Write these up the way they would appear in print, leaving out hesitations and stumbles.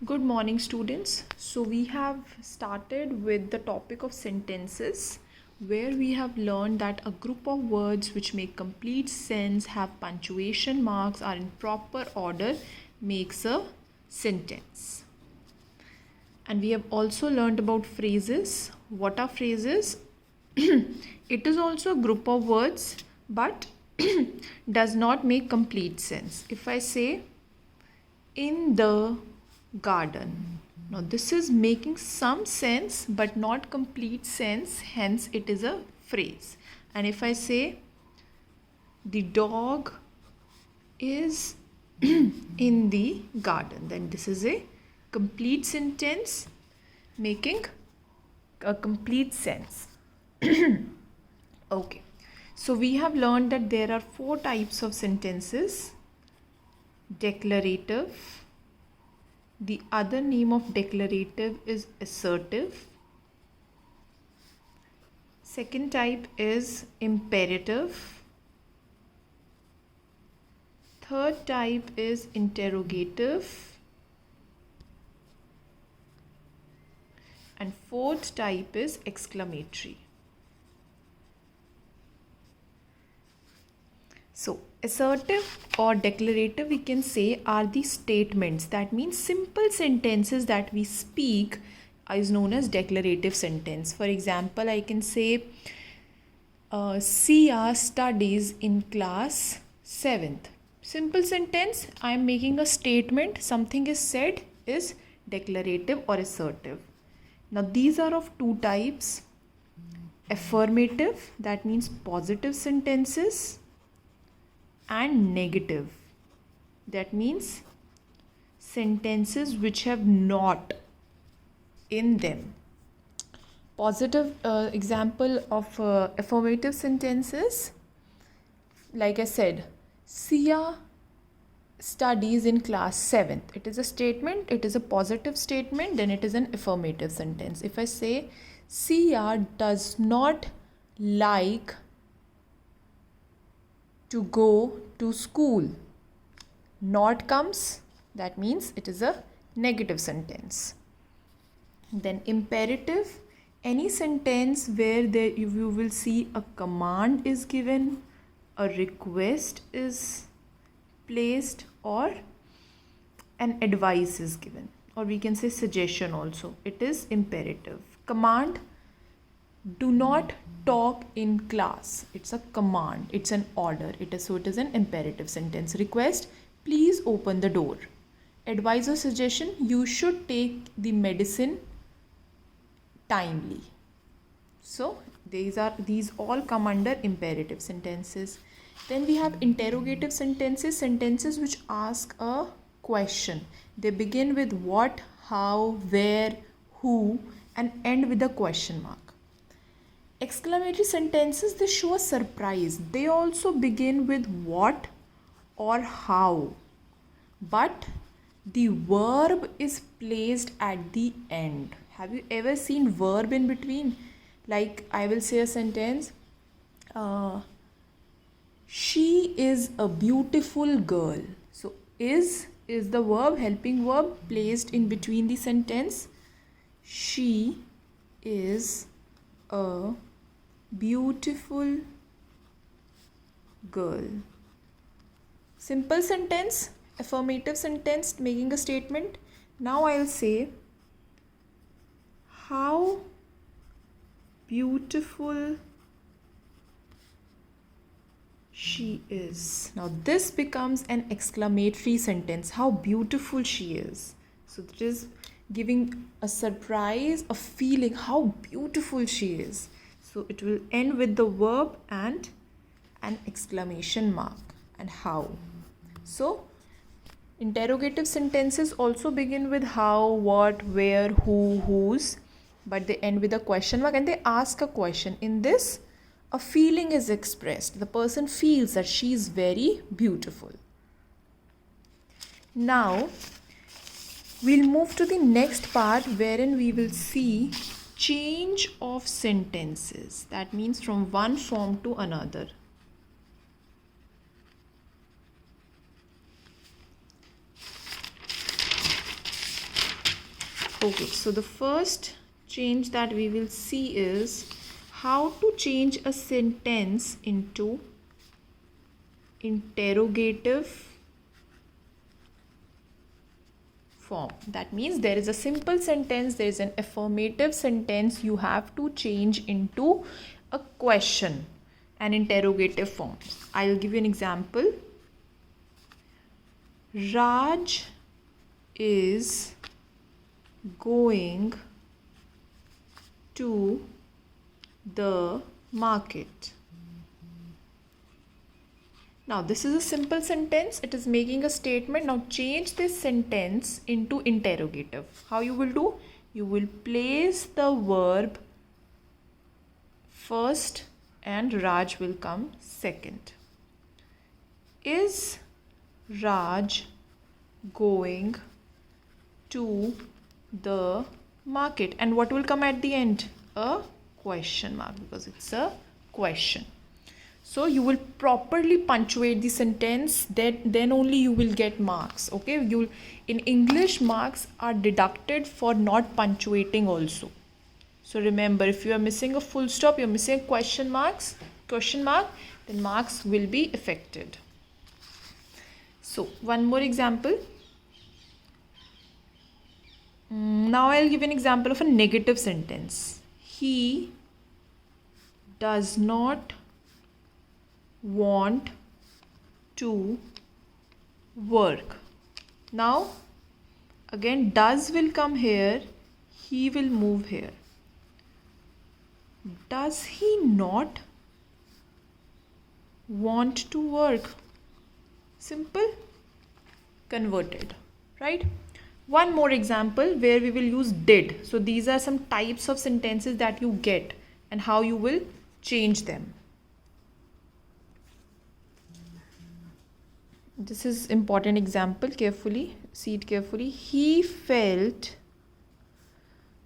Good morning, students. So we have started with the topic of sentences, where we have learned that a group of words which make complete sense, have punctuation marks, are in proper order, makes a sentence. And we have also learned about phrases. What are phrases? It is also a group of words, but does not make complete sense. If I say in the garden, now this is making some sense but not complete sense, hence it is a phrase. And if I say the dog is in the garden, then this is a complete sentence making a complete sense. Okay, so we have learned that there are 4 types of sentences. Declarative. The other name of declarative is assertive. Second type is imperative. Third type is interrogative. And fourth type is exclamatory. So, assertive or declarative, we can say, are the statements. That means simple sentences that we speak is known as declarative sentence. For example, I can say, Sia studies in class 7th. Simple sentence, I am making a statement, something is said, is declarative or assertive. Now, these are of 2 types. Affirmative, that means positive sentences, and negative, that means sentences which have not in them. Positive example of affirmative sentences, like I said, Sia studies in class 7th. It is a statement, it is a positive statement, then it is an affirmative sentence. If I say Sia does not like to go to school, not comes, that means it is a negative sentence. Then imperative, any sentence where you will see a command is given, a request is placed, or an advice is given, or we can say suggestion also. It is imperative. Command, do not talk in class. It's a command, it's an order. It is an imperative sentence. Request, please open the door. Advice or suggestion, you should take the medicine timely. So these all come under imperative sentences. Then we have interrogative sentences, sentences which ask a question. They begin with what, how, where, who, and end with a question mark. Exclamatory sentences, they show a surprise. They also begin with what or how, but the verb is placed at the end. Have you ever seen verb in between? Like I will say a sentence, she is a beautiful girl. So is the verb, helping verb, placed in between the sentence. She is a beautiful girl. Simple sentence, affirmative sentence making a statement. Now I'll say, how beautiful she is. Now this becomes an exclamatory sentence, how beautiful she is. So it is giving a surprise, a feeling how beautiful she is. So it will end with the verb and an exclamation mark and how. So interrogative sentences also begin with how, what, where, who, whose, but they end with a question mark and they ask a question. In this, a feeling is expressed. The person feels that she is very beautiful. Now we'll move to the next part, wherein we will see change of sentences. That means from one form to another. Okay, so the first change that we will see is how to change a sentence into interrogative form. That means there is a simple sentence, there is an affirmative sentence, you have to change into a question, an interrogative form. I'll give you an example. Raj is going to the market. Now this is a simple sentence, it is making a statement. Now change this sentence into interrogative. How you will do? You will place the verb first and Raj will come second. Is Raj going to the market? And what will come at the end? A question mark, because it's a question. So you will properly punctuate the sentence, then only you will get marks. Okay, in English, marks are deducted for not punctuating also. So remember, if you are missing a full stop, you're missing question mark, then marks will be affected. So one more example. Now I'll give an example of a negative sentence. He does not want to work. Now again, does will come here, he will move here. Does he not want to work? Simple, converted, right? One more example where we will use did. So these are some types of sentences that you get and how you will change them. This is important example, carefully, see it carefully. He felt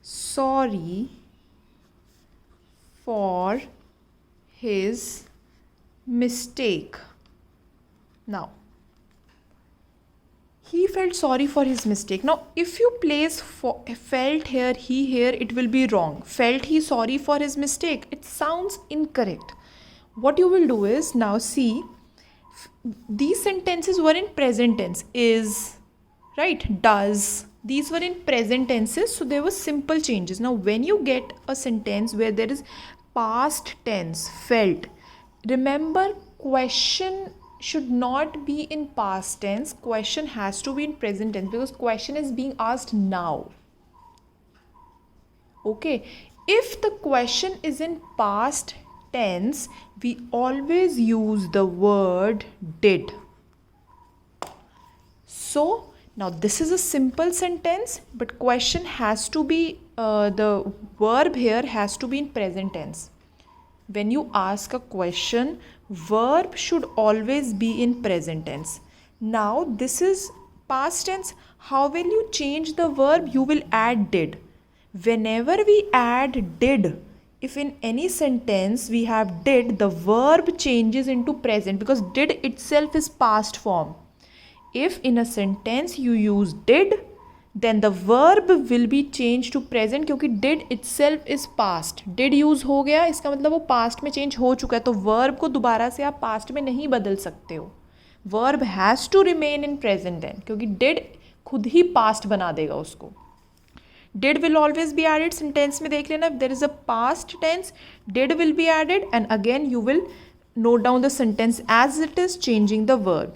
sorry for his mistake. Now, he felt sorry for his mistake. Now, if you place felt here, he here, it will be wrong. Felt he sorry for his mistake? It sounds incorrect. What you will do is, now see, these sentences were in present tense. Is, right? Does. These were in present tenses, so there were simple changes. Now, when you get a sentence where there is past tense, felt, remember, question should not be in past tense. Question has to be in present tense because question is being asked now. Okay. If the question is in past tense, we always use the word did. So now this is a simple sentence, but question has to be, the verb here has to be in present tense. When you ask a question, verb should always be in present tense. Now this is past tense. How will you change the verb? You will add did. Whenever we add did, if in any sentence we have did, the verb changes into present because did itself is past form. If in a sentence you use did, then the verb will be changed to present क्योंकि did itself is past. did use हो गया, इसका मतलब वो past में change हो चुका है, तो verb को दोबारा से आप past में नहीं बदल सकते हो. Verb has to remain in present tense क्योंकि did खुद ही past बना देगा उसको. Did will always be added. Sentence में देख लेना, if there is a past tense, did will be added, and again you will note down the sentence as it is, changing the verb.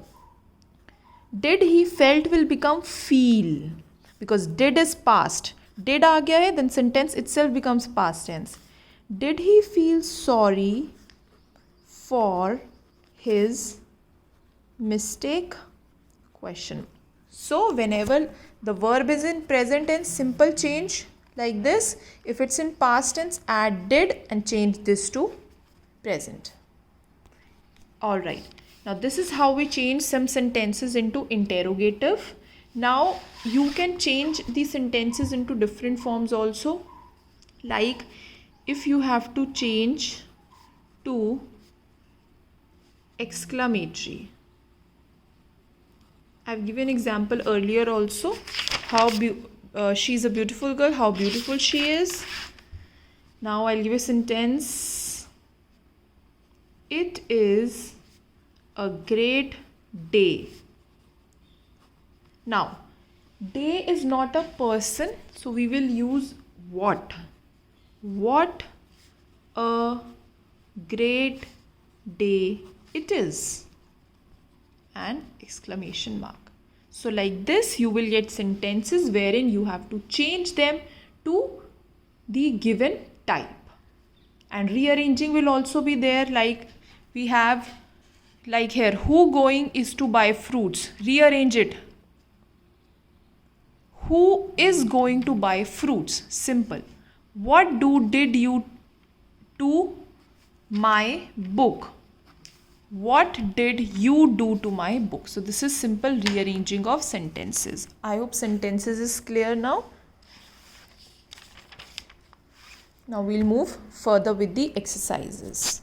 Did he felt will become feel because did is past. Did आ गया है, then sentence itself becomes past tense. Did he feel sorry for his mistake? Question. So whenever the verb is in present tense, simple change like this. If it's in past tense, add did and change this to present. Alright. Now this is how we change some sentences into interrogative. Now you can change the sentences into different forms also. Like if you have to change to exclamatory. I've given example earlier also how she's a beautiful girl. How beautiful she is. Now I'll give a sentence. It is a great day. Now, day is not a person, so we will use what. What a great day it is. And exclamation mark. So like this you will get sentences wherein you have to change them to the given type. And rearranging will also be there, like we have like here, who going is to buy fruits. Rearrange it. Who is going to buy fruits? Simple. What did you to my book? What did you do to my book? So this is simple rearranging of sentences. I hope sentences is clear now. Now we'll move further with the exercises.